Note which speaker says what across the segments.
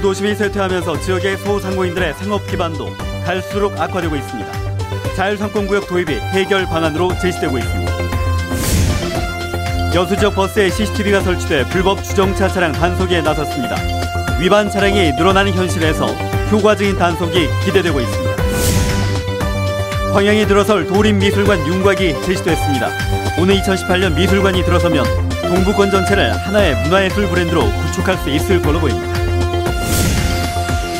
Speaker 1: 구도심이 쇠퇴하면서 지역의 소상공인들의 생업 기반도 갈수록 악화되고 있습니다. 자율상권구역 도입이 해결 방안으로 제시되고 있습니다. 여수 지역 버스에 CCTV가 설치돼 불법 주정차 차량 단속에 나섰습니다. 위반 차량이 늘어나는 현실에서 효과적인 단속이 기대되고 있습니다. 광양에 들어설 도림미술관 윤곽이 제시됐습니다. 오늘 2018년 미술관이 들어서면 동북권 전체를 하나의 문화예술 브랜드로 구축할 수 있을 걸로 보입니다.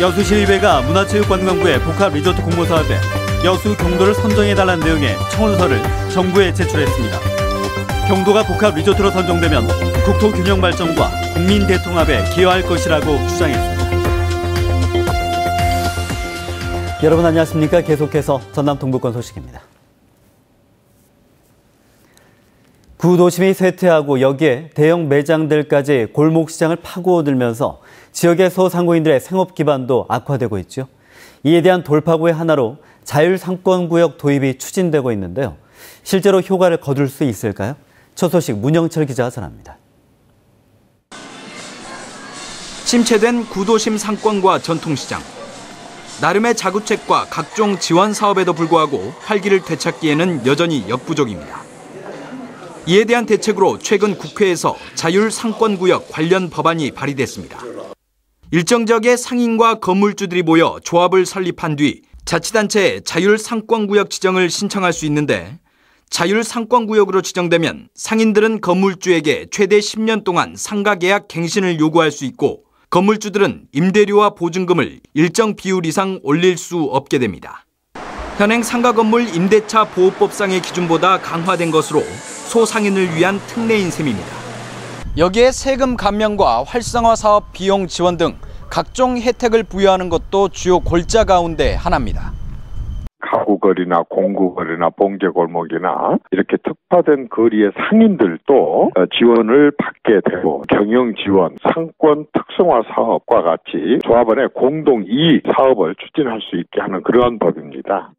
Speaker 1: 여수시의회가 문화체육관광부의 복합리조트 공모사업에 여수 경도를 선정해달라는 내용의 청원서를 정부에 제출했습니다. 경도가 복합리조트로 선정되면 국토균형 발전과 국민 대통합에 기여할 것이라고 주장했습니다. 여러분 안녕하십니까? 계속해서 전남 동북권 소식입니다. 구도심이 쇠퇴하고 여기에 대형 매장들까지 골목시장을 파고들면서 지역의 소상공인들의 생업 기반도 악화되고 있죠. 이에 대한 돌파구의 하나로 자율상권구역 도입이 추진되고 있는데요. 실제로 효과를 거둘 수 있을까요? 첫 소식 문영철 기자가 전합니다.
Speaker 2: 침체된 구도심 상권과 전통시장. 나름의 자구책과 각종 지원 사업에도 불구하고 활기를 되찾기에는 여전히 역부족입니다. 이에 대한 대책으로 최근 국회에서 자율상권구역 관련 법안이 발의됐습니다. 일정 지역의 상인과 건물주들이 모여 조합을 설립한 뒤 자치단체에 자율상권구역 지정을 신청할 수 있는데 자율상권구역으로 지정되면 상인들은 건물주에게 최대 10년 동안 상가계약 갱신을 요구할 수 있고 건물주들은 임대료와 보증금을 일정 비율 이상 올릴 수 없게 됩니다. 현행 상가건물 임대차 보호법상의 기준보다 강화된 것으로 소상인을 위한 특례인 셈입니다. 여기에 세금 감면과 활성화 사업 비용 지원 등 각종 혜택을 부여하는 것도 주요 골자 가운데 하나입니다.
Speaker 3: 가구거리나 공구거리나 봉제골목이나 이렇게 특화된 거리의 상인들도 지원을 받게 되고 경영지원, 상권 특성화 사업과 같이 조합원의 공동이익 사업을 추진할 수 있게 하는 그러한 법입니다.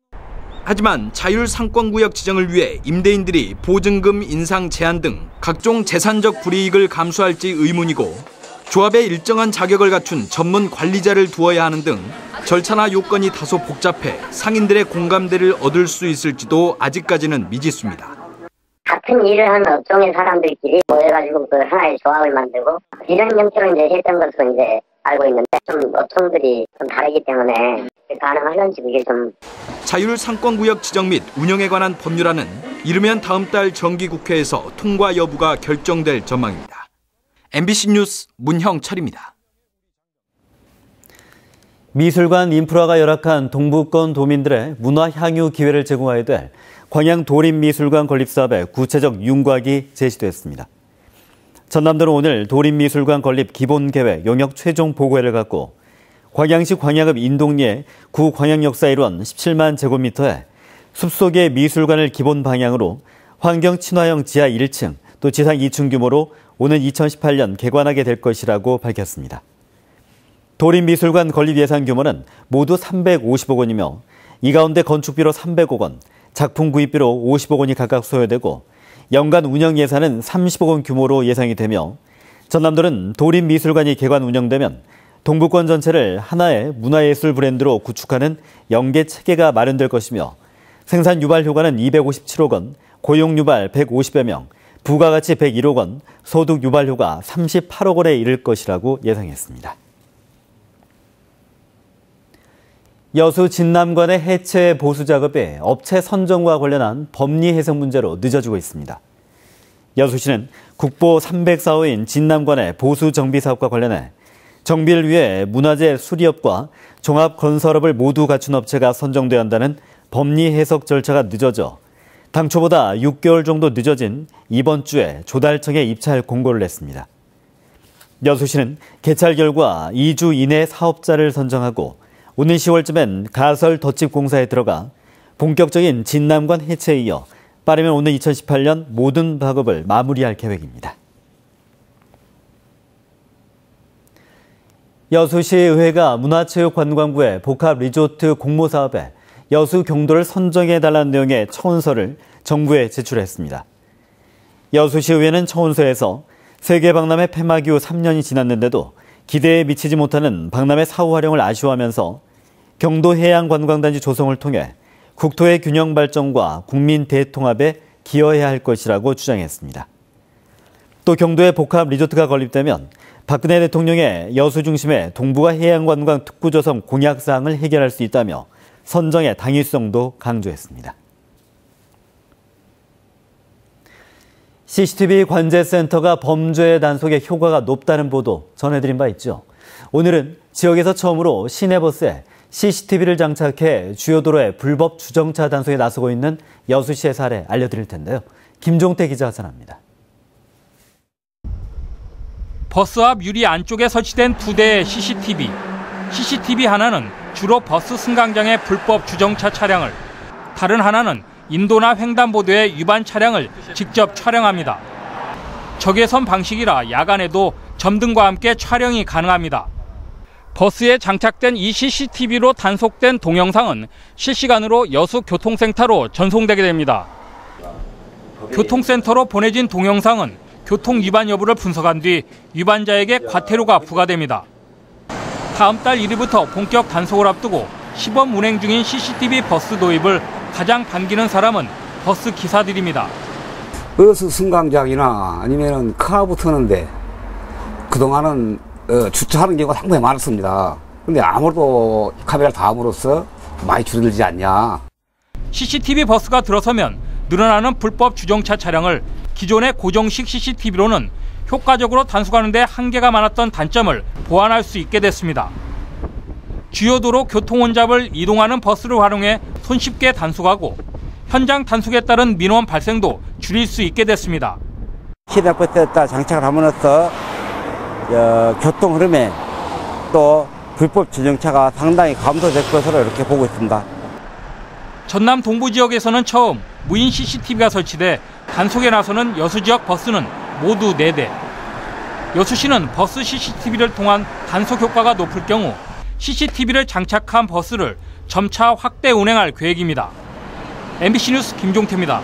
Speaker 2: 하지만 자율상권구역 지정을 위해 임대인들이 보증금 인상 제한 등 각종 재산적 불이익을 감수할지 의문이고 조합에 일정한 자격을 갖춘 전문 관리자를 두어야 하는 등 절차나 요건이 다소 복잡해 상인들의 공감대를 얻을 수 있을지도 아직까지는 미지수입니다.
Speaker 4: 같은 일을 하는 업종의 사람들끼리 모여가지고 그 하나의 조합을 만들고 이런 형태로 이제 했던 것으로 이제 알고 있는데 좀 업종들이 좀 다르기 때문에 가능할런지 그게 좀.
Speaker 2: 자율상권구역 지정 및 운영에 관한 법률안은 이르면 다음 달 정기국회에서 통과 여부가 결정될 전망입니다. MBC 뉴스 문형철입니다.
Speaker 1: 미술관 인프라가 열악한 동북권 도민들의 문화 향유 기회를 제공해야 될 광양 도림미술관 건립 사업의 구체적 윤곽이 제시됐습니다. 전남도는 오늘 도림미술관 건립 기본계획 용역 최종 보고회를 갖고 광양시 광양읍 인동리의 구 광양역사 일원 17만 제곱미터에 숲속의 미술관을 기본 방향으로 환경 친화형 지하 1층 또 지상 2층 규모로 오는 2018년 개관하게 될 것이라고 밝혔습니다. 도림미술관 건립 예산 규모는 모두 350억 원이며 이 가운데 건축비로 300억 원, 작품 구입비로 50억 원이 각각 소요되고 연간 운영 예산은 30억 원 규모로 예상이 되며 전남도는 도림미술관이 개관 운영되면 동북권 전체를 하나의 문화예술 브랜드로 구축하는 연계 체계가 마련될 것이며 생산 유발 효과는 257억 원, 고용 유발 150여 명, 부가가치 101억 원, 소득 유발 효과 38억 원에 이를 것이라고 예상했습니다. 여수 진남관의 해체 보수 작업이 업체 선정과 관련한 법리 해석 문제로 늦어지고 있습니다. 여수시는 국보 304호인 진남관의 보수 정비 사업과 관련해 정비를 위해 문화재 수리업과 종합건설업을 모두 갖춘 업체가 선정돼야 한다는 법리 해석 절차가 늦어져 당초보다 6개월 정도 늦어진 이번 주에 조달청에 입찰 공고를 냈습니다. 여수시는 개찰 결과 2주 이내 사업자를 선정하고 오는 10월쯤엔 가설 덧집 공사에 들어가 본격적인 진남관 해체에 이어 빠르면 오는 2018년 모든 작업을 마무리할 계획입니다. 여수시의회가 문화체육관광부의 복합리조트 공모사업에 여수 경도를 선정해달라는 내용의 청원서를 정부에 제출했습니다. 여수시의회는 청원서에서 세계박람회 폐막 이후 3년이 지났는데도 기대에 미치지 못하는 박람회 사후 활용을 아쉬워하면서 경도해양관광단지 조성을 통해 국토의 균형 발전과 국민 대통합에 기여해야 할 것이라고 주장했습니다. 또 경도에 복합 리조트가 건립되면 박근혜 대통령의 여수 중심의 동북아 해양관광 특구 조성 공약 사항을 해결할 수 있다며 선정의 당위성도 강조했습니다. CCTV 관제센터가 범죄 단속에 효과가 높다는 보도 전해드린 바 있죠. 오늘은 지역에서 처음으로 시내버스에 CCTV를 장착해 주요 도로에 불법 주정차 단속에 나서고 있는 여수시의 사례 알려드릴 텐데요. 김종태 기자가 전합니다.
Speaker 5: 버스 앞 유리 안쪽에 설치된 2대의 CCTV. CCTV 하나는 주로 버스 승강장의 불법 주정차 차량을, 다른 하나는 인도나 횡단보도의 위반 차량을 직접 촬영합니다. 적외선 방식이라 야간에도 점등과 함께 촬영이 가능합니다. 버스에 장착된 이 CCTV로 단속된 동영상은 실시간으로 여수 교통센터로 전송되게 됩니다. 교통센터로 보내진 동영상은 교통 위반 여부를 분석한 뒤 위반자에게 과태료가 부과됩니다. 다음 달 1일부터 본격 단속을 앞두고 시범 운행 중인 CCTV 버스 도입을 가장 반기는 사람은 버스 기사들입니다.
Speaker 6: 버스 승강장이나 아니면 카브 트는데 그동안은 주차하는 경우가 상당히 많았습니다. 근데 아무래도 카메라를 다함으로써 많이 줄어들지 않냐.
Speaker 5: CCTV 버스가 들어서면 늘어나는 불법 주정차 차량을 기존의 고정식 CCTV로는 효과적으로 단속하는 데 한계가 많았던 단점을 보완할 수 있게 됐습니다. 주요 도로 교통혼잡을 이동하는 버스를 활용해 손쉽게 단속하고 현장 단속에 따른 민원 발생도 줄일 수 있게 됐습니다.
Speaker 6: 시내버스에다 장착을 함으로써 교통 흐름에 또 불법 주정차가 상당히 감소될 것으로 이렇게 보고 있습니다.
Speaker 5: 전남 동부 지역에서는 처음 무인 CCTV가 설치돼 단속에 나서는 여수 지역 버스는 모두 4대. 여수시는 버스 CCTV를 통한 단속 효과가 높을 경우 CCTV를 장착한 버스를 점차 확대 운행할 계획입니다. MBC 뉴스 김종태입니다.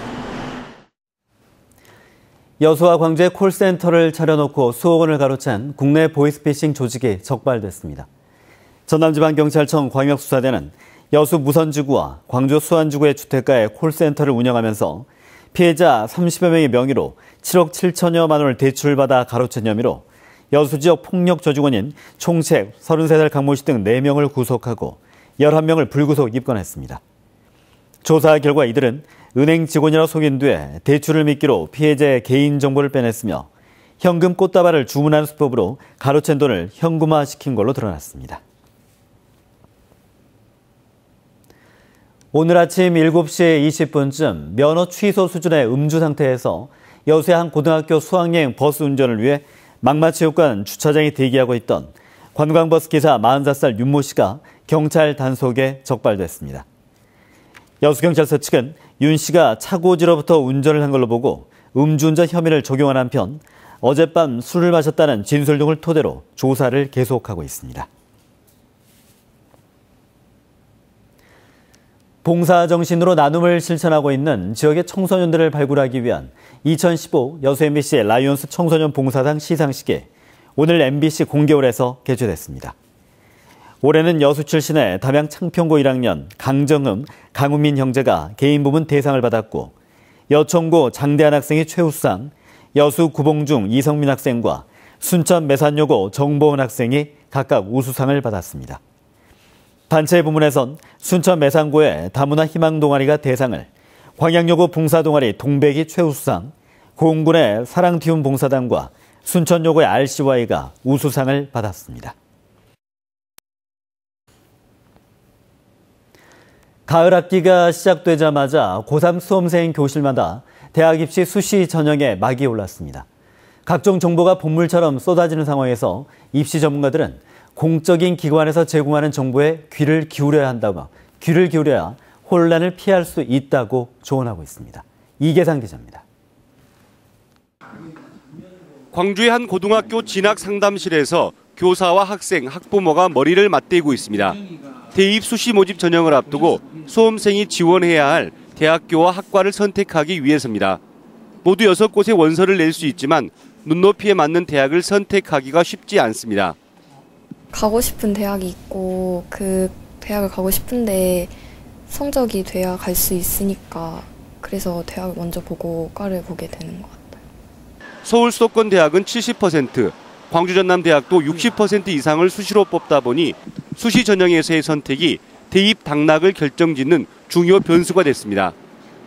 Speaker 1: 여수와 광주에 콜센터를 차려놓고 수억 원을 가로챈 국내 보이스피싱 조직이 적발됐습니다. 전남지방경찰청 광역수사대는 여수 무선지구와 광주 수안지구의 주택가에 콜센터를 운영하면서 피해자 30여 명의 명의로 7억 7천여만 원을 대출받아 가로챈 혐의로 여수 지역 폭력 저주건인 총책 33살 강모 씨 등 4명을 구속하고 11명을 불구속 입건했습니다. 조사 결과 이들은 은행 직원이라 속인 뒤에 대출을 미끼로 피해자의 개인정보를 빼냈으며 현금 꽃다발을 주문하는 수법으로 가로챈 돈을 현금화시킨 걸로 드러났습니다. 오늘 아침 7시 20분쯤 면허 취소 수준의 음주 상태에서 여수의 한 고등학교 수학여행 버스 운전을 위해 망마체육관 주차장에 대기하고 있던 관광버스 기사 44살 윤모 씨가 경찰 단속에 적발됐습니다. 여수경찰서 측은 윤 씨가 차고지로부터 운전을 한 걸로 보고 음주운전 혐의를 적용한 한편 어젯밤 술을 마셨다는 진술 등을 토대로 조사를 계속하고 있습니다. 봉사정신으로 나눔을 실천하고 있는 지역의 청소년들을 발굴하기 위한 2015 여수 MBC 라이온스 청소년 봉사단 시상식이 오늘 MBC 공개홀에서 개최됐습니다. 올해는 여수 출신의 담양 창평고 1학년 강정음, 강우민 형제가 개인 부문 대상을 받았고 여천고 장대한 학생이 최우수상, 여수 구봉중 이성민 학생과 순천 매산여고 정보은 학생이 각각 우수상을 받았습니다. 단체 부문에선 순천 매산고의 다문화 희망 동아리가 대상을, 광양여고 봉사 동아리 동백이 최우수상, 고흥군의 사랑티움 봉사단과 순천여고의 RCY가 우수상을 받았습니다. 가을 학기가 시작되자마자 고3 수험생 교실마다 대학 입시 수시 전형에 막이 올랐습니다. 각종 정보가 본물처럼 쏟아지는 상황에서 입시 전문가들은 공적인 기관에서 제공하는 정보에 귀를 기울여야 한다고, 귀를 기울여야 혼란을 피할 수 있다고 조언하고 있습니다. 이계상 기자입니다.
Speaker 7: 광주의 한 고등학교 진학 상담실에서 교사와 학생, 학부모가 머리를 맞대고 있습니다. 대입 수시 모집 전형을 앞두고 수험생이 지원해야 할 대학교와 학과를 선택하기 위해서입니다. 모두 6곳의 원서를 낼 수 있지만 눈높이에 맞는 대학을 선택하기가 쉽지 않습니다.
Speaker 8: 가고 싶은 대학이 있고 그 대학을 가고 싶은데 성적이 돼야 갈 수 있으니까 그래서 대학을 먼저 보고 과를 보게 되는 것 같아요.
Speaker 7: 서울 수도권 대학은 70%, 광주 전남대학도 60% 이상을 수시로 뽑다 보니 수시 전형에서의 선택이 대입 당락을 결정짓는 중요 변수가 됐습니다.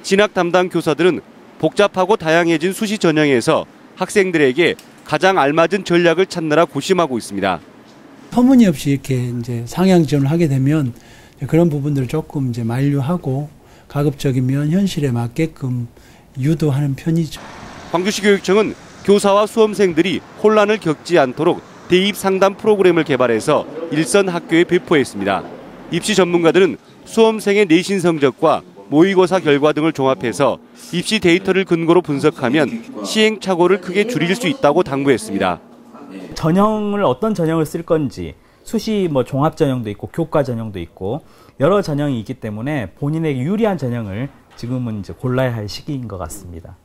Speaker 7: 진학 담당 교사들은 복잡하고 다양해진 수시 전형에서 학생들에게 가장 알맞은 전략을 찾느라 고심하고 있습니다.
Speaker 9: 터무니없이 이렇게 이제 상향 지원을 하게 되면 그런 부분들을 조금 이제 만류하고 가급적이면 현실에 맞게끔 유도하는 편이죠.
Speaker 7: 광주시 교육청은 교사와 수험생들이 혼란을 겪지 않도록 대입 상담 프로그램을 개발해서 일선 학교에 배포했습니다. 입시 전문가들은 수험생의 내신 성적과 모의고사 결과 등을 종합해서 입시 데이터를 근거로 분석하면 시행착오를 크게 줄일 수 있다고 당부했습니다.
Speaker 10: 전형을 어떤 전형을 쓸 건지 수시 종합 전형도 있고 교과 전형도 있고 여러 전형이 있기 때문에 본인에게 유리한 전형을 지금은 이제 골라야 할 시기인 것 같습니다.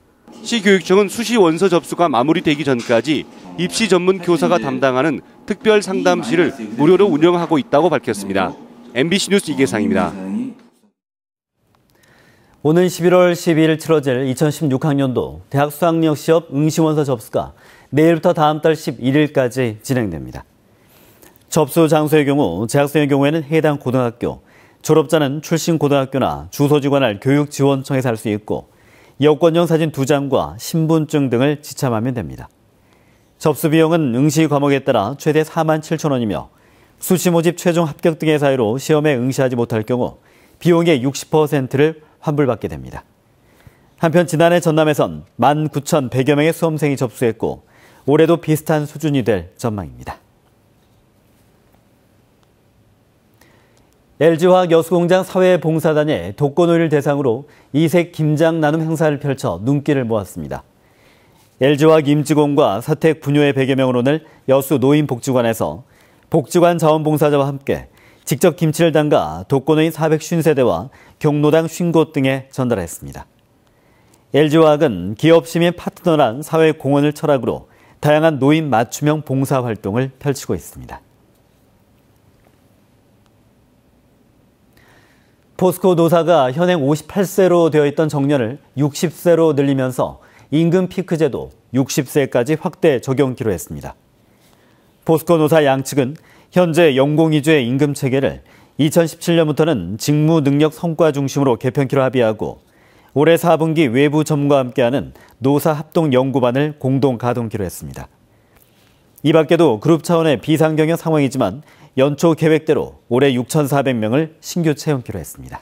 Speaker 7: 시교육청은 수시 원서 접수가 마무리되기 전까지 입시 전문 교사가 담당하는 특별 상담실을 무료로 운영하고 있다고 밝혔습니다. MBC 뉴스 이계상입니다.
Speaker 1: 오는 11월 12일 치러질 2016학년도 대학 수학력 시험 응시원서 접수가 내일부터 다음 달 11일까지 진행됩니다. 접수 장소의 경우 재학생의 경우에는 해당 고등학교, 졸업자는 출신 고등학교나 주소지 관할 교육지원청에서 할 수 있고 여권용 사진 2장과 신분증 등을 지참하면 됩니다. 접수 비용은 응시 과목에 따라 최대 47,000원이며 수시 모집 최종 합격 등의 사유로 시험에 응시하지 못할 경우 비용의 60%를 환불받게 됩니다. 한편 지난해 전남에선 19,100여 명의 수험생이 접수했고 올해도 비슷한 수준이 될 전망입니다. LG화학 여수공장 사회봉사단이 독거노인을 대상으로 이색 김장 나눔 행사를 펼쳐 눈길을 모았습니다. LG화학 임직원과 사택 부녀의 100여 명은 오늘 여수 노인복지관에서 복지관 자원봉사자와 함께 직접 김치를 담가 독거노인 450세대와 경로당 50곳 등에 전달했습니다. LG화학은 기업 시민 파트너란 사회 공헌을 철학으로 다양한 노인 맞춤형 봉사활동을 펼치고 있습니다. 포스코 노사가 현행 58세로 되어 있던 정년을 60세로 늘리면서 임금 피크 제도 60세까지 확대 적용키로 했습니다. 포스코 노사 양측은 현재 연공 위주의 임금 체계를 2017년부터는 직무 능력 성과 중심으로 개편키로 합의하고 올해 4분기 외부 전문가와 함께하는 노사 합동 연구반을 공동 가동키로 했습니다. 이 밖에도 그룹 차원의 비상경영 상황이지만 연초 계획대로 올해 6,400명을 신규 채용키로 했습니다.